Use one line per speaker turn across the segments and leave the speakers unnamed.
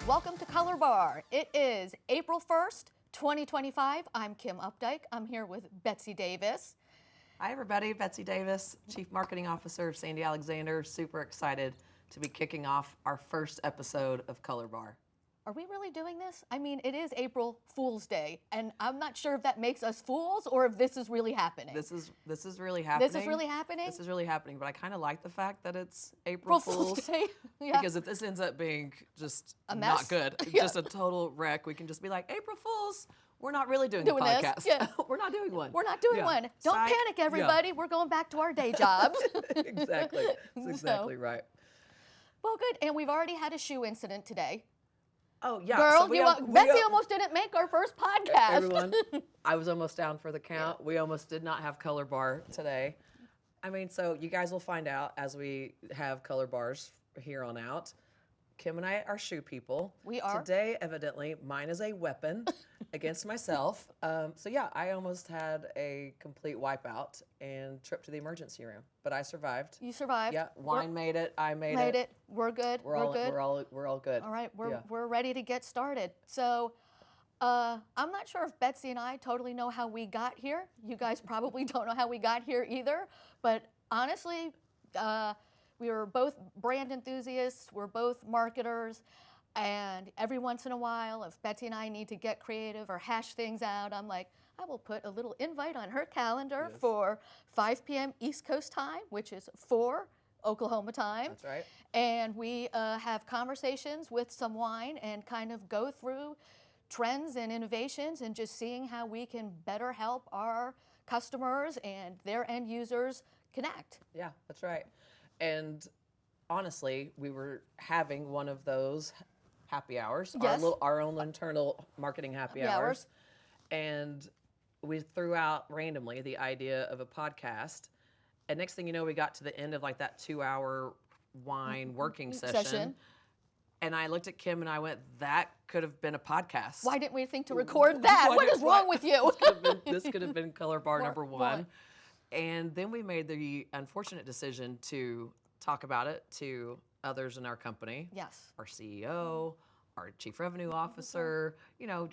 Welcome to Color Bar. It is April 1st, 2025. I'm Kim Opdyke. I'm here with Betsy Davis.
Hi everybody, Betsy Davis, Chief Marketing Officer of Sandy Alexander. Super excited to be kicking off our first episode of Color Bar.
Are we really doing this? I mean, it is April Fool's Day, and I'm not sure if that makes us fools or if this is really happening.
This is really happening.
This is really happening?
This is really happening, but I kind of like the fact that it's April Fool's
Day. Yeah.
Because if this ends up being just
a mess?
Not good,
Yeah.
Just a total wreck, we can just be like, April Fools, we're not really doing
this?
a podcast.
Yeah.
We're not doing one.
We're not doing one. Don't panic, everybody.
Yeah.
We're going back to our day jobs.
Exactly. That's exactly right.
Well, good. And we've already had a shoe incident today.
Oh, yeah.
Girl, Betsy almost didn't make our first podcast.
Everyone, I was almost down for the count. We almost did not have Color Bar today. I mean, so you guys will find out as we have Color Bars here on out. Kim and I are shoe people.
We are.
Today, evidently, mine is a weapon against myself. So yeah, I almost had a complete wipeout and trip to the emergency room, but I survived.
You survived.
Yeah, wine made it. I made
it. We're good. We're good.
We're all good.
All right, we're ready to get started. So, I'm not sure if Betsy and I totally know how we got here. You guys probably don't know how we got here either. But honestly, we were both brand enthusiasts. We're both marketers. And every once in a while, if Betsy and I need to get creative or hash things out, I'm like, I will put a little invite on her calendar for 5 p.m. East Coast time, which is 4 Oklahoma time.
That's right.
And we have conversations with some wine and kind of go through trends and innovations and just seeing how we can better help our customers and their end users connect.
Yeah, that's right. And honestly, we were having one of those happy hours,
yes.
our own internal marketing happy hours. And we threw out randomly the idea of a podcast. And next thing you know, we got to the end of like that 2-hour wine working session. And I looked at Kim and I went, that could have been a podcast.
Why didn't we think to record that? What is wrong with you?
This could have been Color Bar number one. And then we made the unfortunate decision to talk about it to others in our company.
Yes.
Our CEO, our chief revenue officer,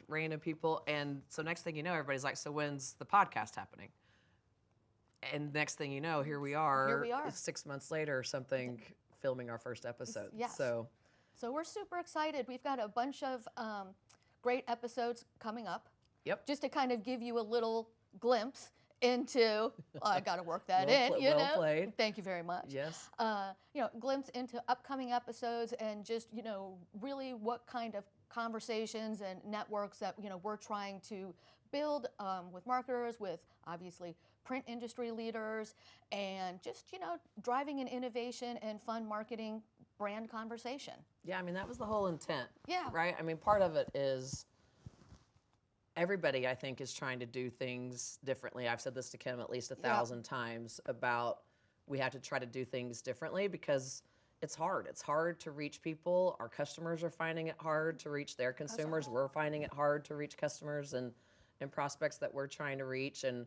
random people. And so next thing you know, everybody's like, so when's the podcast happening? And next thing you know, here we are. 6 months later or something, filming our first episode.
Yes.
So
we're super excited. We've got a bunch of great episodes coming up.
Yep.
Just to kind of give you a little glimpse into, I got to work that
well played.
Thank you very much.
Yes.
Glimpse into upcoming episodes and just, really what kind of conversations and networks that, we're trying to build with marketers, with obviously print industry leaders, and just, driving an innovation and fun marketing brand conversation.
Yeah, I mean, that was the whole intent.
Yeah.
Right? I mean, part of it is everybody, I think, is trying to do things differently. I've said this to Kim at least 1,000 times about we have to try to do things differently because it's hard. It's hard to reach people. Our customers are finding it hard to reach their consumers. We're finding it hard to reach customers and prospects that we're trying to reach. And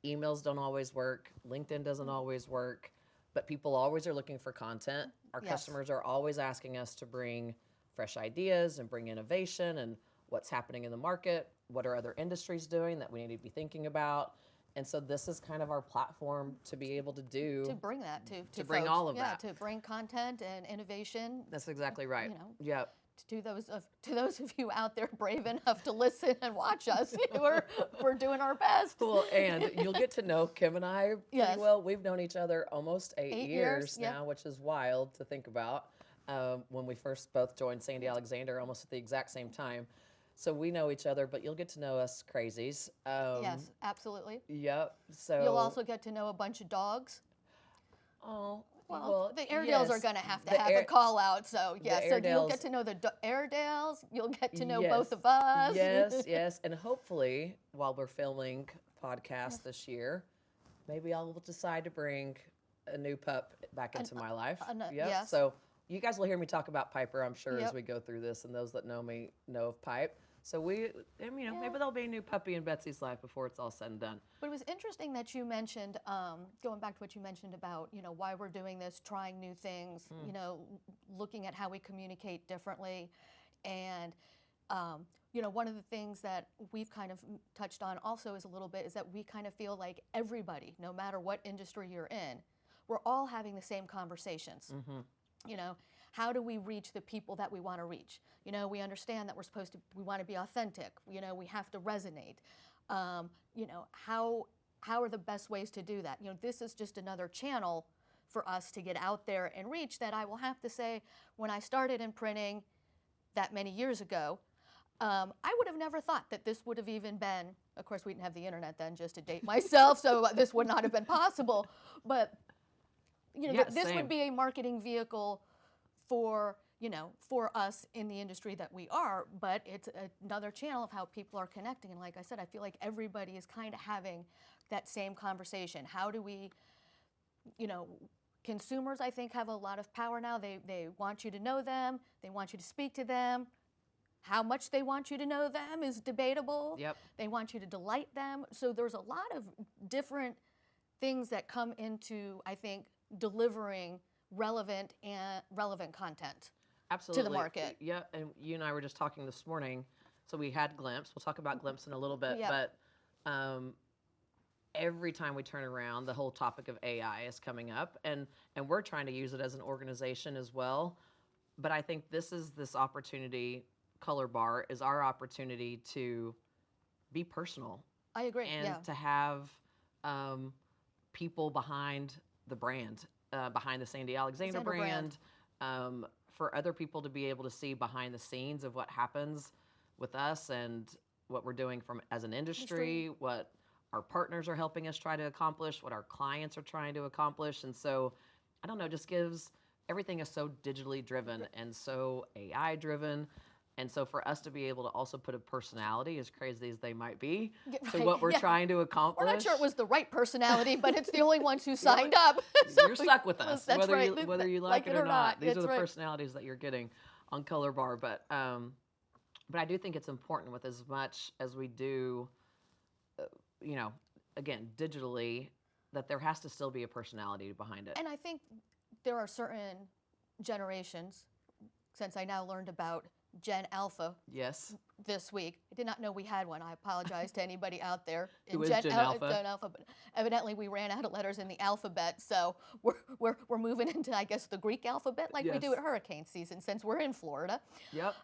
emails don't always work. LinkedIn doesn't always work. But people always are looking for content. Our customers are always asking us to bring fresh ideas and bring innovation and what's happening in the market, what are other industries doing that we need to be thinking about. And so this is kind of our platform to be able to do.
To bring that to
bring
folks.
all of that.
Yeah, to bring content and innovation.
That's exactly right. Yep.
To those of you out there brave enough to listen and watch us, we're doing our best.
Cool, and you'll get to know Kim and I pretty well. We've known each other almost 8 years now, which is wild to think about. When we first both joined Sandy Alexander almost at the exact same time. So we know each other, but you'll get to know us crazies.
Yes, absolutely.
Yep. So
you'll also get to know a bunch of dogs.
Oh,
well the Airedales are going to have a call out. So so you'll get to know the Airedales. You'll get to know both of us.
Yes, and hopefully while we're filming podcasts this year, maybe I'll decide to bring a new pup back into my life.
Yes.
So you guys will hear me talk about Piper, I'm sure, as we go through this, and those that know me know of Pipe. So maybe there'll be a new puppy in Betsy's life before it's all said and done.
But it was interesting that you mentioned, going back to what you mentioned about, why we're doing this, trying new things, looking at how we communicate differently. And one of the things that we've kind of touched on also is a little bit is that we kind of feel like everybody, no matter what industry you're in, we're all having the same conversations. How do we reach the people that we want to reach? We understand that we want to be authentic. We have to resonate. How are the best ways to do that? This is just another channel for us to get out there and reach that. I will have to say, when I started in printing that many years ago, I would have never thought that this would have even been, of course we didn't have the internet then, just to date myself, so this would not have been possible, but this would be a marketing vehicle for us in the industry that we are, but it's another channel of how people are connecting. And like I said, I feel like everybody is kind of having that same conversation. How do we, consumers, I think, have a lot of power now. They want you to know them. They want you to speak to them. How much they want you to know them is debatable.
Yep.
They want you to delight them. So there's a lot of different things that come into, I think, delivering relevant content.
Absolutely.
To the market.
Yeah, and you and I were just talking this morning. So we had Glimpse. We'll talk about Glimpse in a little bit.
Yep.
But every time we turn around, the whole topic of AI is coming up. And we're trying to use it as an organization as well. But I think this opportunity, Color Bar, is our opportunity to be personal.
I agree.
And to have people behind the brand, behind the Sandy Alexander brand. For other people to be able to see behind the scenes of what happens with us and what we're doing as an industry, what our partners are helping us try to accomplish, what our clients are trying to accomplish. And so, I don't know, just gives, everything is so digitally driven and so AI driven. And so for us to be able to also put a personality, as crazy as they might be, to what we're trying to accomplish.
We're not sure it was the right personality, but it's the only ones who signed up.
So you're stuck with us,
that's
whether you like it or not. These are the
right.
personalities that you're getting on Color Bar. But I do think it's important, with as much as we do, again, digitally, that there has to still be a personality behind it.
And I think there are certain generations, since I now learned about Gen Alpha this week. I did not know we had one. I apologize to anybody out there.
Who is Gen Alpha?
Gen Alpha, but evidently we ran out of letters in the alphabet, so we're moving into, I guess, the Greek alphabet like we do at hurricane season, since we're in Florida.
Yep.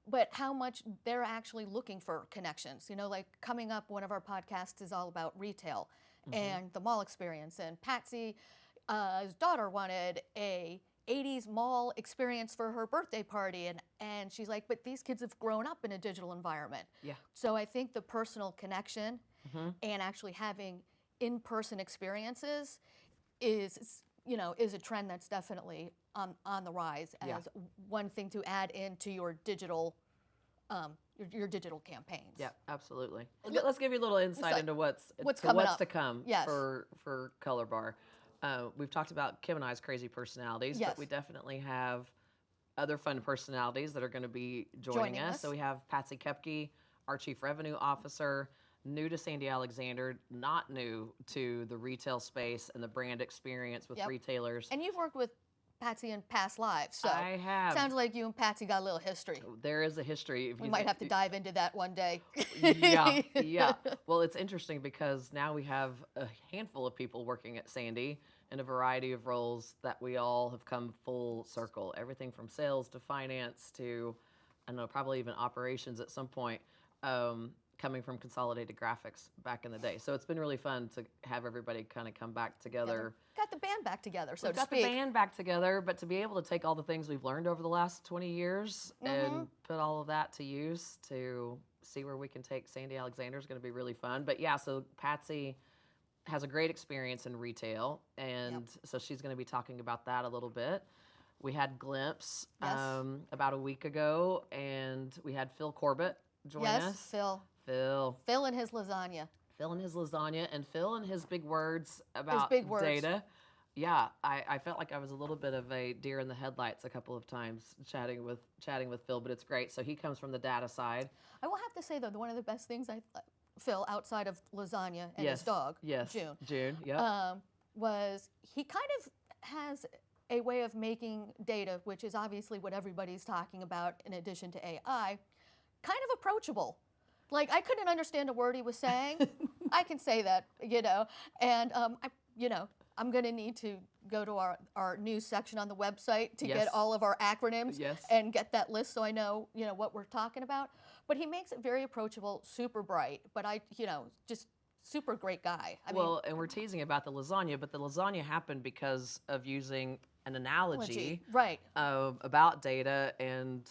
But how much they're actually looking for connections. Like coming up, one of our podcasts is all about retail and the mall experience. And Patsy's daughter wanted a 80s mall experience for her birthday party, and she's like, but these kids have grown up in a digital environment.
Yeah.
So I think the personal connection and actually having in-person experiences is a trend that's definitely on the rise as one thing to add into your digital your digital campaigns.
Yeah, absolutely. Let's give you a little insight into what's to come for Color Bar. We've talked about Kim and I's crazy personalities, but we definitely have other fun personalities that are going to be joining us. So we have Betsy Kim, our Chief Revenue Officer, new to Sandy Alexander, not new to the retail space and the brand experience with retailers.
And you've worked with Betsy in past lives, so
I have.
Sounds like you and Betsy got a little history.
There is a history.
We might have to dive into that one day.
Yeah. Well, it's interesting because now we have a handful of people working at Sandy in a variety of roles that we all have come full circle. Everything from sales to finance to, I don't know, probably even operations at some point, coming from Consolidated Graphics back in the day. So it's been really fun to have everybody kind of come back together.
Got the band back together, so to
speak.
Got
the band back together, but to be able to take all the things we've learned over the last 20 years and put all of that to use to see where we can take Sandy Alexander is going to be really fun. But yeah, so Betsy has a great experience in retail, and so she's going to be talking about that a little bit. We had Glimpse about a week ago, and we had Phil Corbett join us.
Yes, Phil.
Phil
and his lasagna.
And Phil and his big words about data. Yeah, I felt like I was a little bit of a deer in the headlights a couple of times chatting with Phil, but it's great. So he comes from the data side.
I will have to say, though, one of the best things Phil, outside of lasagna and his dog, June,
June,
was he kind of has a way of making data, which is obviously what everybody's talking about in addition to AI, kind of approachable. Like, I couldn't understand a word he was saying. I can say that, and I'm going to need to go to our news section on the website to
Yes.
get all of our acronyms
Yes.
and get that list so I know, what we're talking about. But he makes it very approachable, super bright, but just super great guy. I mean,
And we're teasing about the lasagna, but the lasagna happened because of using an analogy
right.
About data and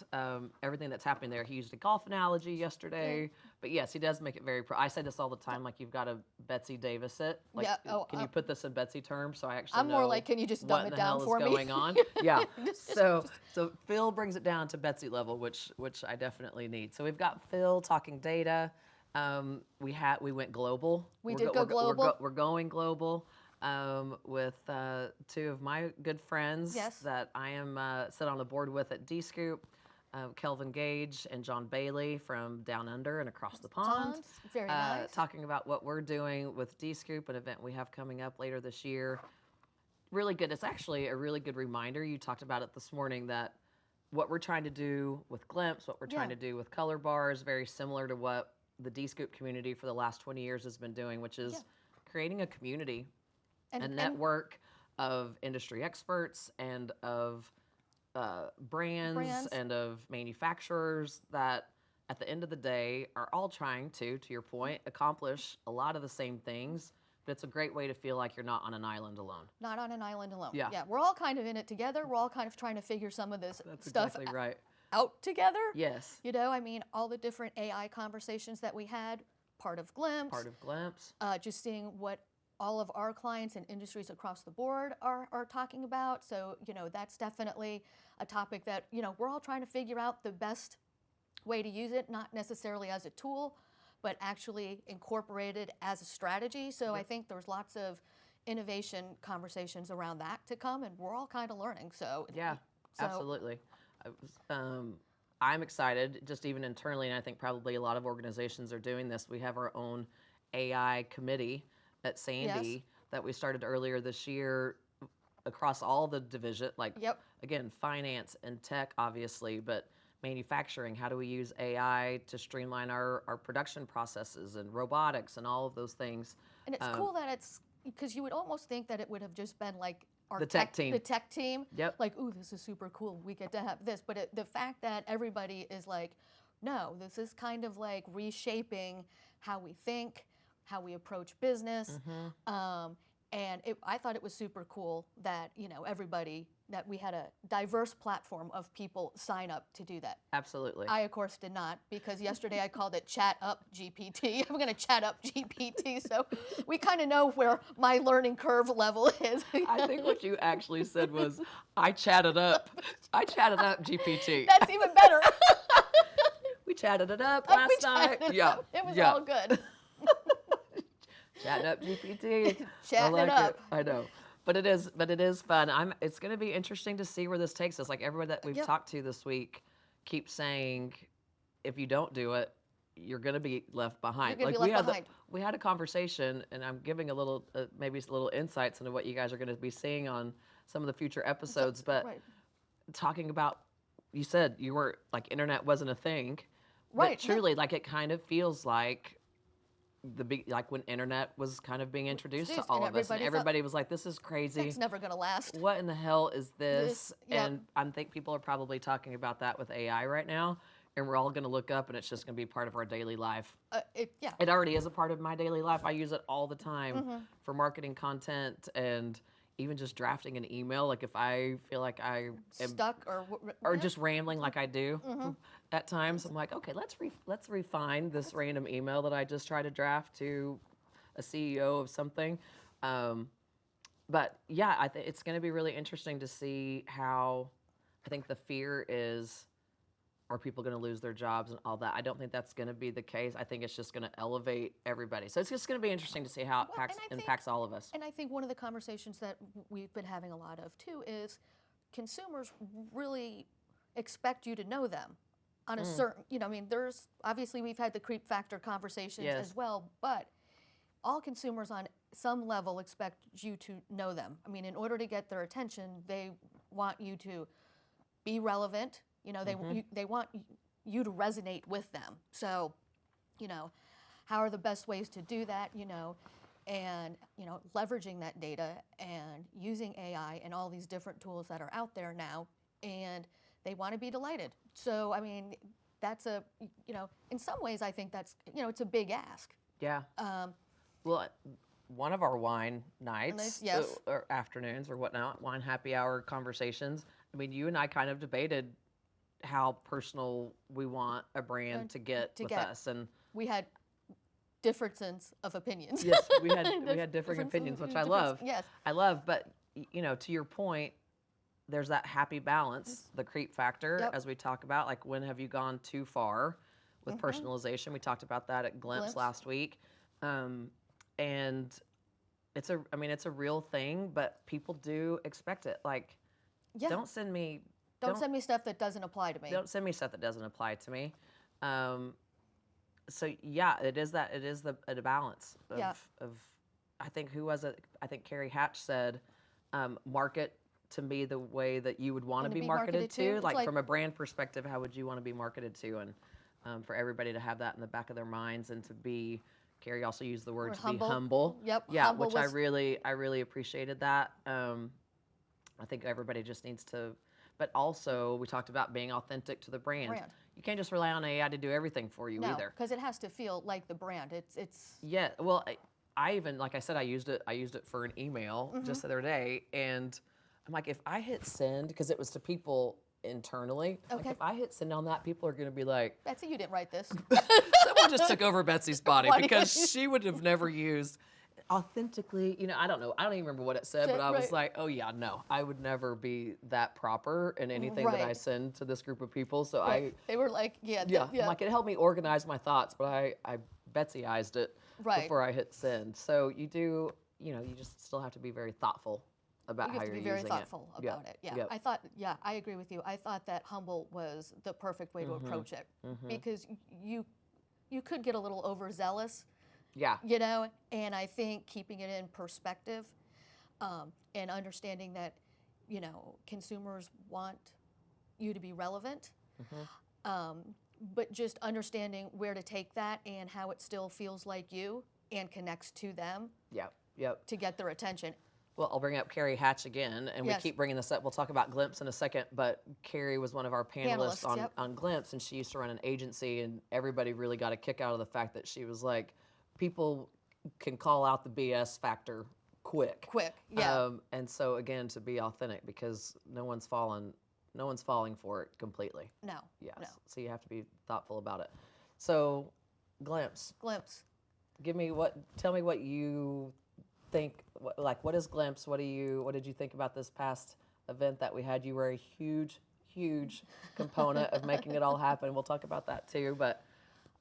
everything that's happening there. He used a golf analogy yesterday, but yes, he does make it very. I say this all the time, like you've got to Betsy Davis it. Like,
Yeah.
can you put this in Betsy terms so I actually
I'm
know
more like, can you just
what
dumb
in
it
the
down
hell
for
is
me?
going on? Yeah. So Phil brings it down to Betsy level, which I definitely need. So we've got Phil talking data. We went global.
We did go global.
We're going global. With two of my good friends
Yes.
that I am sit on the board with at D-Scoop, Kelvin Gage and John Bailey from Down Under and Across the Pond.
Very nice.
Talking about what we're doing with D-Scoop, an event we have coming up later this year. Really good. It's actually a really good reminder. You talked about it this morning that what we're trying to do with Glimpse, what we're trying to do with Color Bars, very similar to what the D-Scoop community for the last 20 years has been doing, which is creating a community. A network of industry experts and of brands and of manufacturers that at the end of the day are all trying to your point, accomplish a lot of the same things, but it's a great way to feel like you're not on an island alone.
Not on an island alone.
Yeah.
We're all kind of in it together. We're all kind of trying to figure some of this
That's
stuff
exactly right.
out together.
Yes.
I mean, all the different AI conversations that we had, part of Glimpse. Just seeing what all of our clients and industries across the board are talking about. So, that's definitely a topic that, we're all trying to figure out the best way to use it, not necessarily as a tool, but actually incorporated as a strategy. So I think there's lots of innovation conversations around that to come, and we're all kind of learning. So
Absolutely. I'm excited, just even internally, and I think probably a lot of organizations are doing this. We have our own AI committee at Sandy that we started earlier this year across all the division, again, finance and tech, obviously, but manufacturing. How do we use AI to streamline our production processes and robotics and all of those things?
And it's cool that it's, because you would almost think that it would have just been like our
the tech team.
The tech team.
Yep.
Like, ooh, this is super cool. We get to have this. But the fact that everybody is like, no, this is kind of like reshaping how we think, how we approach business. And I thought it was super cool that, everybody, that we had a diverse platform of people sign up to do that.
Absolutely.
I, of course, did not, because yesterday I called it Chat Up GPT. I'm going to chat up GPT. So we kind of know where my learning curve level is.
I think what you actually said was, I chatted up GPT.
That's even better.
We chatted it up last night.
It was all good.
Chatting up GPT.
Chatting it up.
I know. But it is fun. It's going to be interesting to see where this takes us. Like everyone that we've talked to this week keeps saying, if you don't do it, you're going to be left behind.
You're gonna be left behind.
We had a conversation, and I'm giving a little, maybe a little insights into what you guys are going to be seeing on some of the future episodes. But talking about, you said you weren't, like, internet wasn't a thing.
Right.
But truly, like, it kind of feels like like when internet was kind of being introduced to all of us, and everybody was like, this is crazy.
It's never going to last.
What in the hell is this? And I think people are probably talking about that with AI right now, and we're all going to look up, and it's just going to be part of our daily life. It already is a part of my daily life. I use it all the time for marketing content and even just drafting an email. Like if I feel like I am
stuck
or just rambling like I do at times, I'm like, okay, let's refine this random email that I just tried to draft to a CEO of something. But yeah, I think it's going to be really interesting to see how. I think the fear is, are people going to lose their jobs and all that? I don't think that's going to be the case. I think it's just going to elevate everybody. So it's just going to be interesting to see how it impacts all of us.
And I think one of the conversations that we've been having a lot of too is consumers really expect you to know them on a certain, I mean, there's obviously we've had the creep factor conversations as well, but all consumers on some level expect you to know them. I mean, in order to get their attention, they want you to be relevant. You know, they want you to resonate with them. So, you know, how are the best ways to do that? You know, and you know, leveraging that data and using AI and all these different tools that are out there now, and they want to be delighted. So, I mean, that's a, you know, in some ways, I think that's, you know, it's a big ask.
Yeah. Well, one of our wine nights
yes.
or afternoons or whatnot, wine happy hour conversations. I mean, you and I kind of debated how personal we want a brand to get with us, and
we had differences of opinions.
Yes, we had differing opinions, which I love.
Yes,
I love. But you know, to your point, there's that happy balance, the creep factor, as we talk about. Like, when have you gone too far with personalization? We talked about that at Glimpse last week, and it's a real thing. But people do expect it. Like, don't send me
stuff that doesn't apply to me.
Don't send me stuff that doesn't apply to me. So yeah, it is a balance of I think who was it? I think Carrie Hatch said, market to me the way that you would want to be marketed to. Like, from a brand perspective, how would you want to be marketed to? And for everybody to have that in the back of their minds, and to be, Carrie also used the word to be humble.
Yep.
Yeah,
humble
which I really appreciated that. I think everybody just needs to, but also we talked about being authentic to the brand. You can't just rely on AI to do everything for you either.
because it has to feel like the brand. It's
Yeah, well, I even, like I said, I used it for an email just the other day, and I'm like, if I hit send, because it was to people internally, like, if I hit send on that, people are going to be like,
Betsy, you didn't write this.
Someone just took over Betsy's body, because she would have never used authentically, you know, I don't know. I don't even remember what it said, but I was like, oh yeah, no, I would never be that proper in anything that I send to this group of people. So
they were like,
like, it helped me organize my thoughts, but I Betsy-ized it before I hit send. So you do, you know, you just still have to be very thoughtful about how you're using it.
You have to be very thoughtful about it. Yeah, I thought, I agree with you. I thought that humble was the perfect way to approach it, because you could get a little overzealous.
Yeah.
You know, and I think keeping it in perspective, and understanding that, you know, consumers want you to be relevant, but just understanding where to take that and how it still feels like you and connects to them.
Yep.
To get their attention.
Well, I'll bring up Carrie Hatch again, and we keep bringing this up. We'll talk about Glimpse in a second, but Carrie was one of our panelists on Glimpse, and she used to run an agency, and everybody really got a kick out of the fact that she was like, people can call out the BS factor quick. And so, again, to be authentic, because no one's falling for it completely.
No.
Yes. No. So you have to be thoughtful about it. So, Glimpse. Tell me what you think. What is Glimpse? What did you think about this past event that we had? You were a huge component of making it all happen. We'll talk about that too. But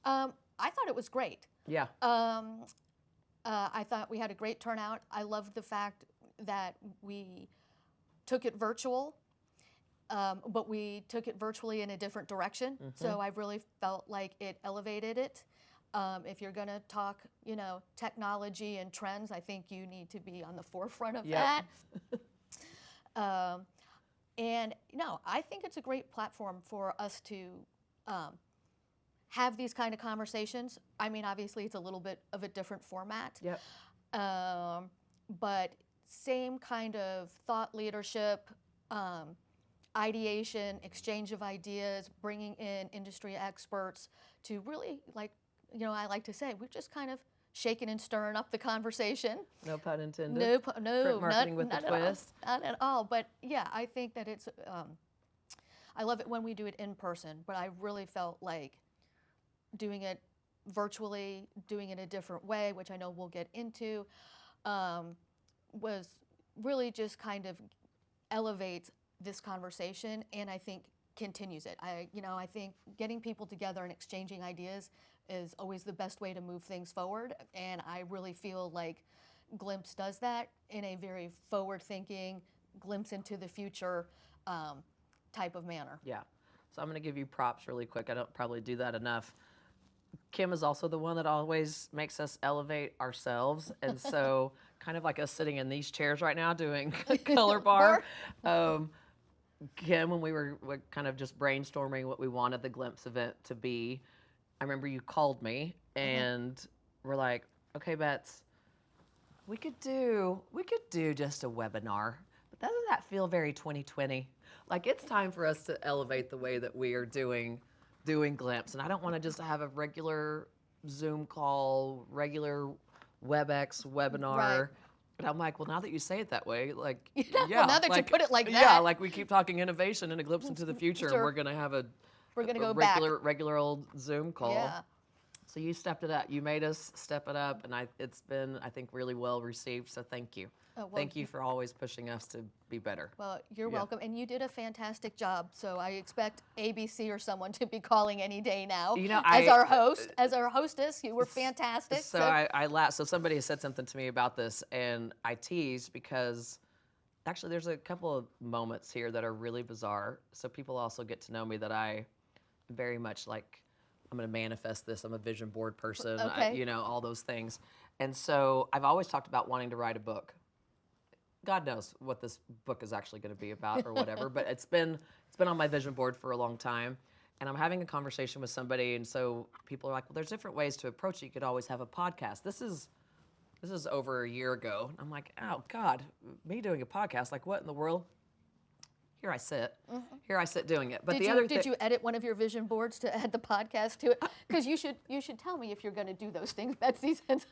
I thought it was great.
Yeah.
I thought we had a great turnout. I loved the fact that we took it virtual, but we took it virtually in a different direction. So I really felt like it elevated it. If you're going to talk, you know, technology and trends, I think you need to be on the forefront of that. And no, I think it's a great platform for us to have these kind of conversations. I mean, obviously, it's a little bit of a different format. But same kind of thought leadership, ideation, exchange of ideas, bringing in industry experts to really, like, you know, I like to say, we've just kind of shaking and stirring up the conversation.
No pun intended.
No,
Print marketing with a twist.
Not at all. But yeah, I think that it's, I love it when we do it in person, but I really felt like doing it virtually, doing it a different way, which I know we'll get into, was really just kind of elevates this conversation, and I think continues it. I think getting people together and exchanging ideas is always the best way to move things forward, and I really feel like Glimpse does that in a very forward-thinking, glimpse into the future type of manner.
Yeah. So I'm going to give you props really quick. I don't probably do that enough. Kim is also the one that always makes us elevate ourselves. And so kind of like us sitting in these chairs right now doing color bar. Kim, when we were kind of just brainstorming what we wanted the Glimpse event to be, I remember you called me and we're like, okay, Bets, we could do just a webinar, but doesn't that feel very 2020? Like it's time for us to elevate the way that we are doing Glimpse, and I don't want to just have a regular Zoom call, regular WebEx webinar.
Right.
But I'm like, well, now that you say it that way, like,
Well,
yeah,
now that you
like,
put it like
yeah,
that.
like we keep talking innovation and a glimpse into the future, and
Sure.
we're gonna have
We're going to go
regular old Zoom call.
Yeah.
So you stepped it up. You made us step it up, and it's been, I think, really well received. So thank you.
Oh, well,
Thank you for always pushing us to be better.
Well, you're
Yeah.
welcome, and you did a fantastic job. So I expect ABC or someone to be calling any day now.
You know,
as our host, as our hostess, you were fantastic.
So I laughed. So somebody said something to me about this, and I teased because actually there's a couple of moments here that are really bizarre. So people also get to know me that I very much like, I'm going to manifest this. I'm a vision board person,
Okay.
you know, all those things. And so I've always talked about wanting to write a book. God knows what this book is actually going to be about or whatever, but it's been on my vision board for a long time. And I'm having a conversation with somebody, and so people are like, well, there's different ways to approach it. You could always have a podcast. This is over a year ago. I'm like, oh God, me doing a podcast, like what in the world? Here I sit. Here I sit doing it. But
did you edit one of your vision boards to add the podcast to it? Because you should tell me if you're going to do those things, Betsy. Since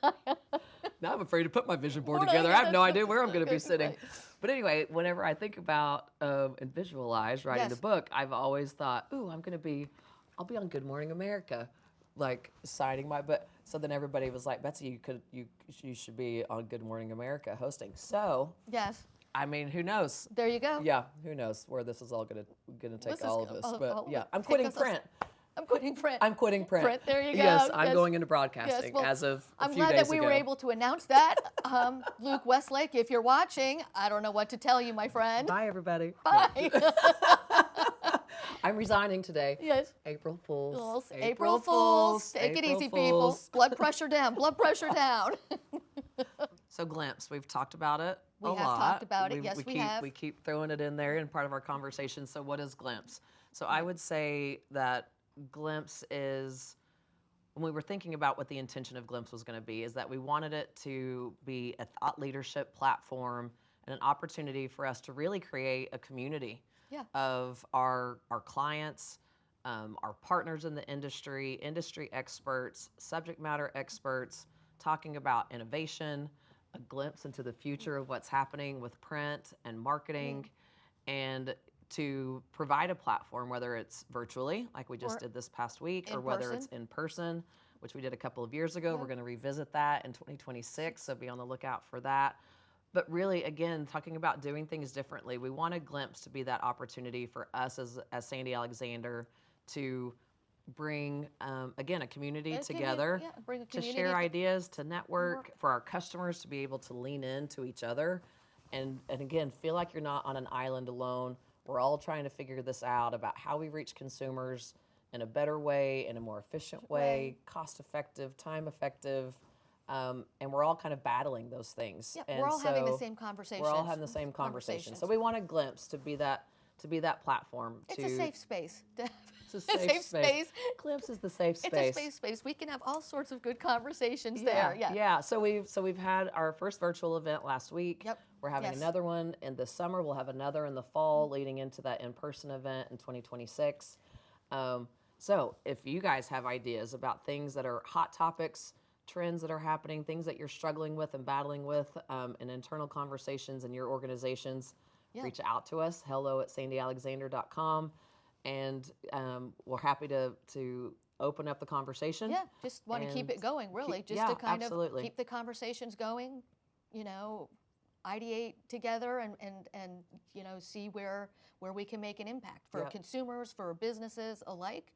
now I'm afraid to put my vision board
Oh, no,
together.
yeah,
I have no
that's
idea where I'm going to be
okay,
sitting.
right.
But anyway, whenever I think about and visualize writing the
Yes.
book, I've always thought, ooh, I'll be on Good Morning America, like signing my book. So then everybody was like, Betsy, you should be on Good Morning America hosting. So
yes,
I mean, who knows?
there you go.
Yeah, who knows where this is all gonna take
This is
all of us.
all
But
of
yeah,
it.
I'm
Take
quitting
us all-
print.
I'm quitting print.
I'm quitting print.
Print, there you go.
Yes, I'm
Yes.
going into broadcasting
well,
as of a
I'm
few
glad
days
that we
ago.
were able to announce that. Luke Westlake, if you're watching, I don't know what to tell you, my friend.
Bye, everybody.
Bye.
I'm resigning today.
Yes.
April Fools.
April Fools. Take it
April
easy,
Fools.
people. Blood pressure down. Blood pressure down.
So Glimpse, we've talked about it
We
a
have
lot.
talked about it. Yes, we have.
We keep throwing it in there in part of our conversation. So what is Glimpse? So I would say that Glimpse is, when we were thinking about what the intention of Glimpse was going to be, is that we wanted it to be a thought leadership platform and an opportunity for us to really create a community
Yeah.
of our clients, our partners in the industry experts, subject matter experts, talking about innovation, a glimpse into the future of what's happening with print and marketing, and to provide a platform, whether it's virtually, like we just
Or
did this past week, or
in
whether
person.
it's in person, which we did a couple of years ago. We're going to revisit that in 2026, so be on the lookout for that. But really, again, talking about doing things differently, we want a Glimpse to be that opportunity for us as Sandy Alexander to bring, again, a community together,
bring a
to
community
share ideas, to network, for our customers to be able to lean into each other, and again, feel like you're not on an island alone. We're all trying to figure this out about how we reach consumers in a better way, in a more efficient way, cost-effective, time-effective, and we're all kind of battling those things.
Yeah,
and
we're all having the
so
same conversations.
We're all having the same conversation. So we want a Glimpse to be that platform.
It's a safe space.
It's a safe space. Glimpse is the safe space.
It's a safe space. We can have all sorts of good conversations there. Yeah.
Yeah. So we've had our first virtual event last week.
Yep.
We're having
Yes.
another one in the summer. We'll have another in the fall, leading into that in-person event in 2026. So if you guys have ideas about things that are hot topics, trends that are happening, things that you're struggling with and battling with, in internal conversations in your organizations, reach out to us, hello@sandyalexander.com. And we're happy to open up the conversation.
Yeah, just want to keep it going, really. Just
yeah,
to kind
absolutely.
of keep the conversations going, ideate together and see where we can make an impact for consumers, for businesses alike.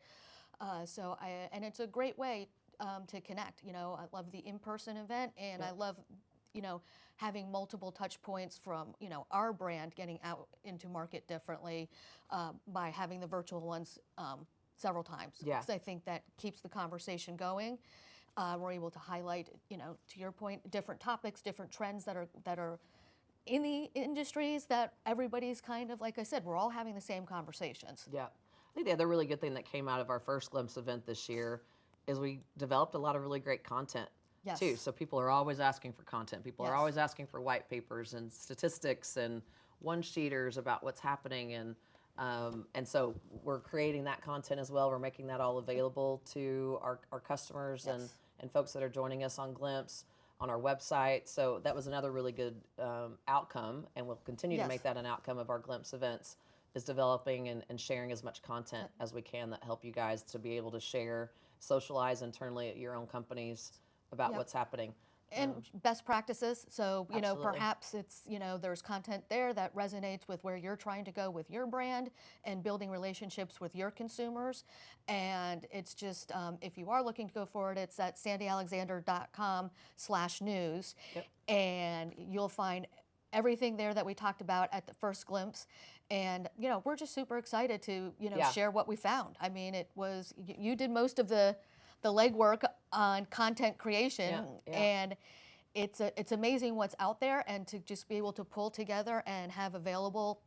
And it's a great way to connect. I love the in-person event, and I love, having multiple touch points from, our brand getting out into market differently by having the virtual ones several times.
Yeah.
Because I think that keeps the conversation going. We're able to highlight, to your point, different topics, different trends that are in the industries that everybody's kind of, like I said, we're all having the same conversations.
Yeah. I think the other really good thing that came out of our first Glimpse event this year is we developed a lot of really great content
Yes.
too. So people are always asking for content. People are
Yes.
always asking for white papers and statistics and one-sheeters about what's happening. And so we're creating that content as well. We're making that all available to our customers
Yes.
and folks that are joining us on Glimpse on our website. So that was another really good outcome, and we'll continue to
Yes.
make that an outcome of our Glimpse events, is developing and sharing as much content as we can that help you guys to be able to share, socialize internally at your own companies about
Yep.
what's happening.
And best practices. So,
Absolutely.
perhaps it's, there's content there that resonates with where you're trying to go with your brand and building relationships with your consumers. And it's just, if you are looking to go forward, it's at sandyalexander.com/news.
Yep.
And you'll find everything there that we talked about at the first glimpse. And, we're just super excited to,
Yeah.
share what we found. I mean, it was, you did most of the legwork on content creation,
Yeah, yeah.
and it's amazing what's out there, and to just be able to pull together and have available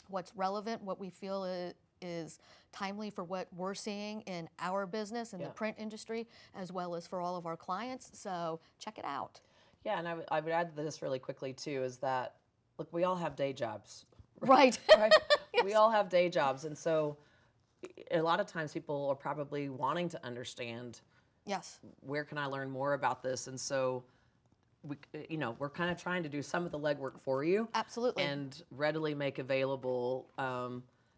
what's relevant, what we feel is timely for what we're seeing in our business in the
Yeah.
print industry, as well as for all of our clients. So check it out.
Yeah, and I would add to this really quickly too, is that, look, we all have day jobs.
Right.
Right? We all have day jobs, and so a lot of times people are probably wanting to understand,
Yes.
where can I learn more about this? And so we're kind of trying to do some of the legwork for you.
Absolutely.
And readily make available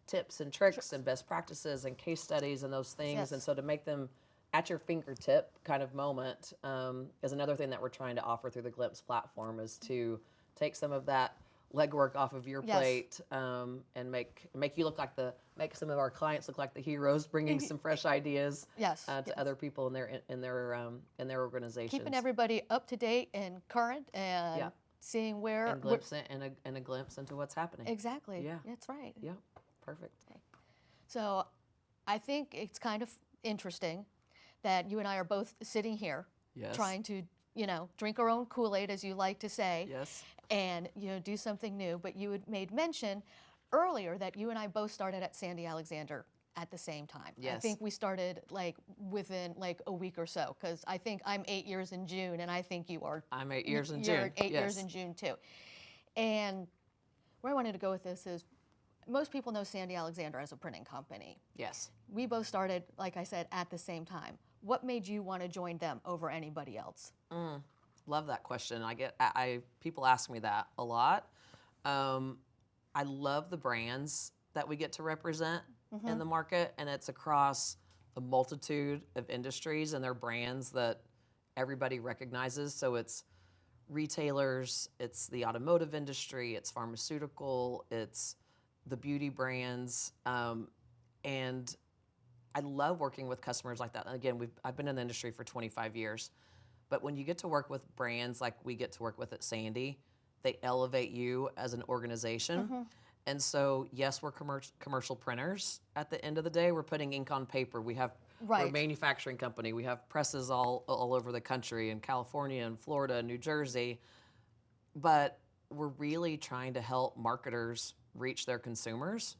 tips and tricks and best practices and case studies and those things.
Yes.
And so to make them at your fingertip kind of moment is another thing that we're trying to offer through the Glimpse platform, is to take some of that legwork off of your
Yes.
plate and make you look like make some of our clients look like the heroes, bringing some fresh ideas
Yes.
to
Yes.
other people in their organizations.
Keeping everybody up to date and current, and
Yeah.
seeing where
and glimpse and a glimpse into what's happening.
exactly.
Yeah.
That's right.
Yeah, perfect.
So I think it's kind of interesting that you and I are both sitting here
Yes.
trying to, drink our own Kool-Aid, as you like to say,
Yes.
and, do something new. But you had made mention earlier that you and I both started at Sandy Alexander at the same time. I
Yes.
think we started within a week or so, because I think I'm 8 years in June, and I think you are.
I'm 8 years in
You're
June.
8 years
Yes.
in June too. And where I wanted to go with this is, most people know Sandy Alexander as a printing company.
Yes.
We both started, like I said, at the same time. What made you want to join them over anybody else?
Love that question. People ask me that a lot. I love the brands that we get to represent in the market, and it's across a multitude of industries, and they're brands that everybody recognizes. So it's retailers, it's the automotive industry, it's pharmaceutical, it's the beauty brands, and I love working with customers like that. And again, I've been in the industry for 25 years, but when you get to work with brands like we get to work with at Sandy, they elevate you as an organization. And so, yes, we're commercial printers. At the end of the day, we're putting ink on paper. We're a manufacturing company. We have presses all over the country, in California and Florida and New Jersey. But we're really trying to help marketers reach their consumers.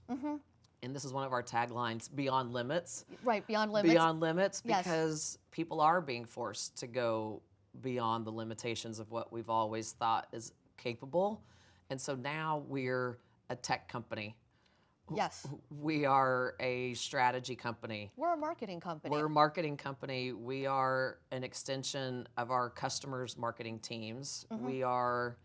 And this is one of our taglines, Beyond Limits.
Right, beyond limits.
Beyond limits,
Yes.
because people are being forced to go beyond the limitations of what we've always thought is capable. And so now we're a tech company.
Yes.
We are a strategy company.
We're a marketing company.
We're a marketing company. We are an extension of our customers' marketing teams. We are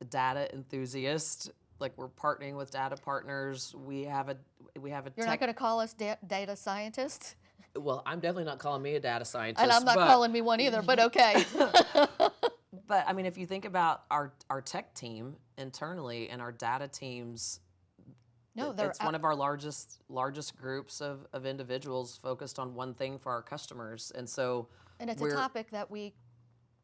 data enthusiasts. Like, we're partnering with data partners. We have a
You're
tech.
not going to call us data scientists?
Well, I'm definitely not calling me a data scientist.
And I'm not calling me one either, but okay.
But I mean, if you think about our tech team internally and our data teams, it's one of our largest groups of individuals focused on one thing for our customers. And so
And it's a topic that we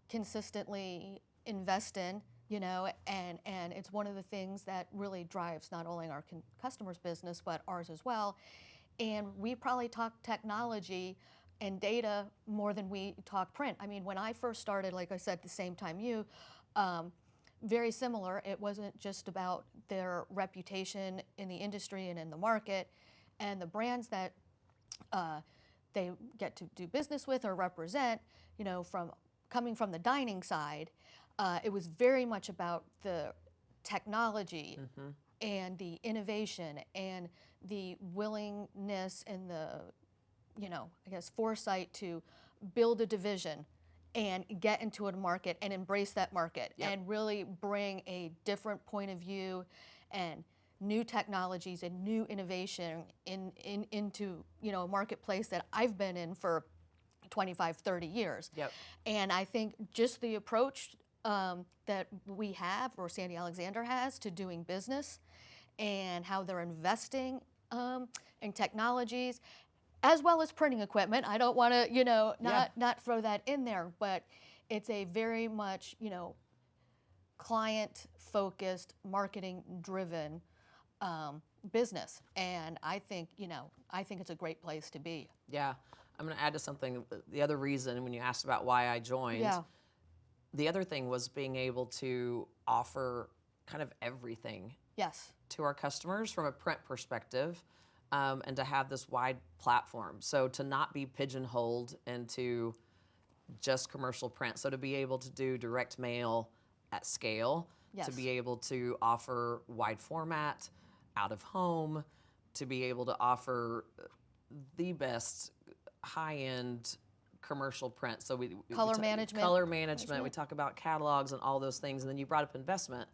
consistently invest in, and it's one of the things that really drives not only our customers' business, but ours as well. And we probably talk technology and data more than we talk print. I mean, when I first started, like I said, the same time you, very similar. It wasn't just about their reputation in the industry and in the market and the brands that they get to do business with or represent, you know, from coming from the dining side. It was very much about the technology and the innovation and the willingness and the, you know, I guess foresight to build a division and get into a market and embrace that market and really bring a different point of view and new technologies and new innovation into, you know, a marketplace that I've been in for 25, 30 years. And I think just the approach that we have, or Sandy Alexander has, to doing business and how they're investing in technologies as well as printing equipment. I don't want to, you know, not throw that in there, but it's a very much, you know, client-focused, marketing-driven business. And I think, you know, I think it's a great place to be.
Yeah. I'm going to add to something. The other reason, when you asked about why I joined, the other thing was being able to offer kind of everything to our customers from a print perspective, and to have this wide platform. So to not be pigeonholed into just commercial print. So to be able to do direct mail at scale, to be able to offer wide format, out of home, to be able to offer the best high-end commercial print. So
color management.
Color management. We talk about catalogs and all those things. And then you brought up investment.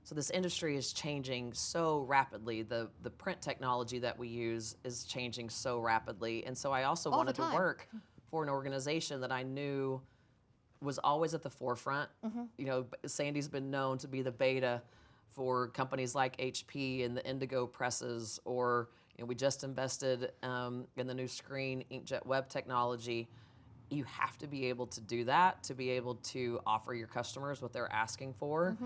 So this industry is changing so rapidly. The print technology that we use is changing so rapidly. And so I also wanted to work for an organization that I knew was always at the forefront. You know, Sandy's been known to be the beta for companies like HP and the Indigo presses, or, you know, we just invested in the new screen inkjet web technology. You have to be able to do that to be able to offer your customers what they're asking for.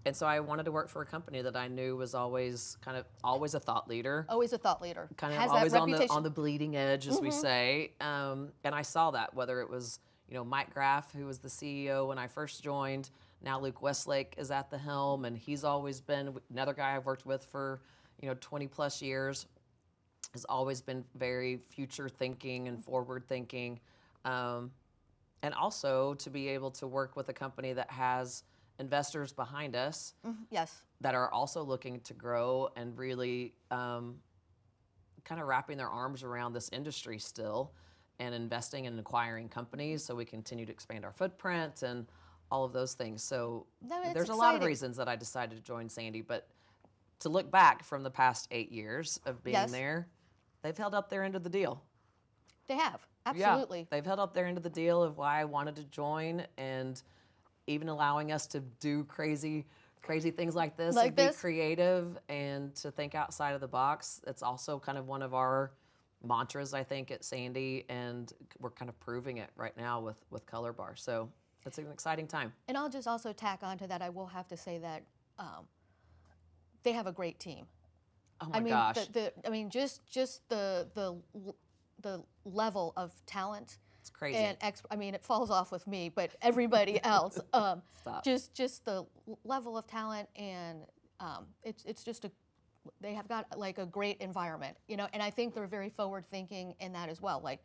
And so I wanted to work for a company that I knew was always always a thought leader.
Always a thought leader.
Kind of always on the bleeding edge, as we say. And I saw that, whether it was, you know, Mike Graff, who was the CEO when I first joined. Now Luke Westlake is at the helm, and he's always been another guy I've worked with for, you know, 20 plus years. Has always been very future thinking and forward thinking. And also to be able to work with a company that has investors behind us that are also looking to grow and really kind of wrapping their arms around this industry still and investing and acquiring companies so we continue to expand our footprint and all of those things. So there's a lot of reasons that I decided to join Sandy, but to look back from the past 8 years of being there, they've held up their end of the deal.
They have, absolutely.
Yeah, they've held up their end of the deal of why I wanted to join, and even allowing us to do crazy things like this, and be creative and to think outside of the box. It's also kind of one of our mantras, I think, at Sandy, and we're kind of proving it right now with Color Bar. So it's an exciting time.
And I'll just also tack on to that. I will have to say that they have a great team.
Oh my gosh!
I mean, just the level of talent.
It's crazy.
And I mean, it falls off with me, but everybody else. Just the level of talent, and it's just they have got like a great environment, you know. And I think they're very forward thinking in that as well. Like,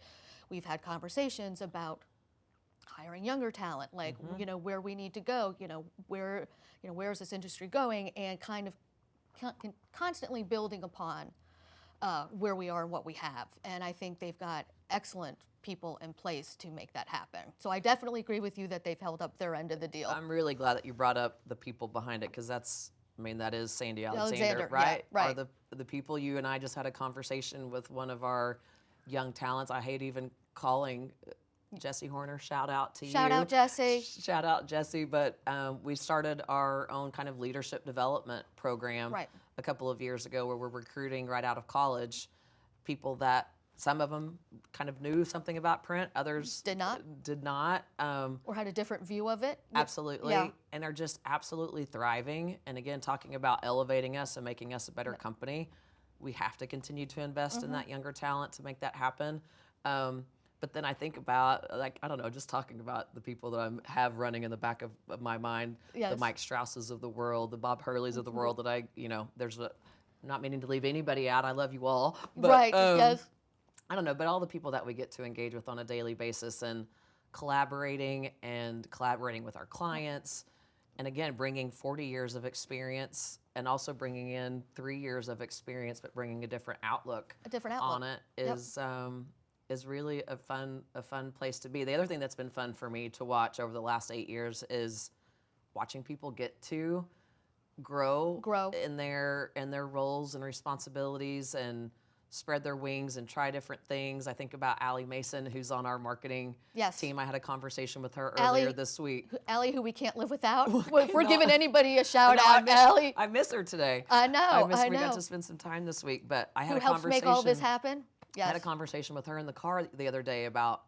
we've had conversations about hiring younger talent, like you know, where we need to go, you know, where's this industry going, and kind of constantly building upon where we are and what we have. And I think they've got excellent people in place to make that happen. So I definitely agree with you that they've held up their end of the deal.
I'm really glad that you brought up the people behind it, because that is Sandy Alexander, right?
Yeah, right.
Are the people. You and I just had a conversation with one of our young talents. I hate even calling Jesse Horner. Shout out to you.
Shout out, Jesse.
Shout out, Jesse. But we started our own kind of leadership development program a couple of years ago, where we're recruiting right out of college people that some of them kind of knew something about print, others did not.
Or had a different view of it.
Absolutely. Yeah. And are just absolutely thriving. And again, talking about elevating us and making us a better company, we have to continue to invest in that younger talent to make that happen. But But then I think about, like, I don't know, just talking about the people that I have running in the back of my mind,
Yes.
the Mike Strausses of the world, the Bob Hurleys of the world that there's not meaning to leave anybody out. I love you all. But,
Right, yes.
I don't know, but all the people that we get to engage with on a daily basis and collaborating with our clients. And again, bringing 40 years of experience and also bringing in 3 years of experience, but bringing a different outlook, on it is really a fun place to be. The other thing that's been fun for me to watch over the last 8 years is watching people get to grow in their roles and responsibilities and spread their wings and try different things. I think about Allie Mason, who's on our marketing team. I had a conversation with her earlier this week.
Allie, who we can't live without. We're giving anybody a shout out, Allie.
I miss her today.
I know.
We got to spend some time this week, but I had
who
a
helps
conversation.
make all this happen? Yes.
I had a conversation with her in the car the other day about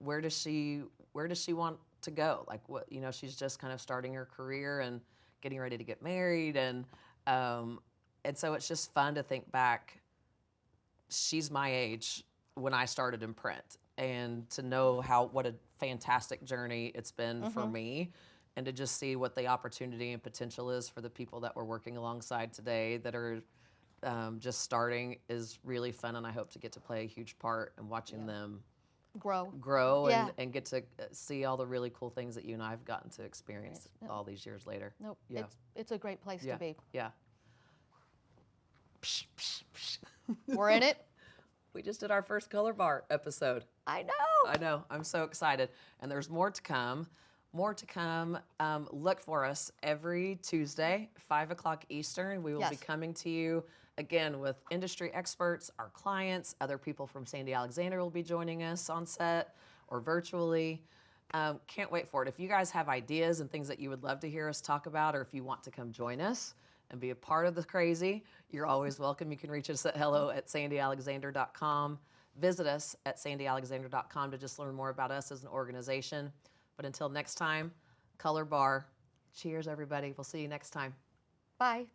where does she want to go? Like, what, she's just kind of starting her career and getting ready to get married, and so it's just fun to think back. She's my age when I started in print, and to know what a fantastic journey it's been for me, and to just see what the opportunity and potential is for the people that we're working alongside today that are just starting is really fun, and I hope to get to play a huge part in watching them grow and get to see all the really cool things that you and I have gotten to experience all these years later.
Nope. Yeah. It's a great place to be.
Yeah.
We're in it.
We just did our first Color Bar episode.
I know.
I'm so excited. And there's more to come. Look for us every Tuesday, 5 o'clock Eastern. We will be coming to you again with industry experts, our clients, other people from Sandy Alexander will be joining us on set or virtually. Can't wait for it. If you guys have ideas and things that you would love to hear us talk about, or if you want to come join us and be a part of the crazy, you're always welcome. You can reach us at hello@sandyalexander.com. Visit us at sandyalexander.com to just learn more about us as an organization. But until next time, Color Bar. Cheers, everybody. We'll see you next time.
Bye.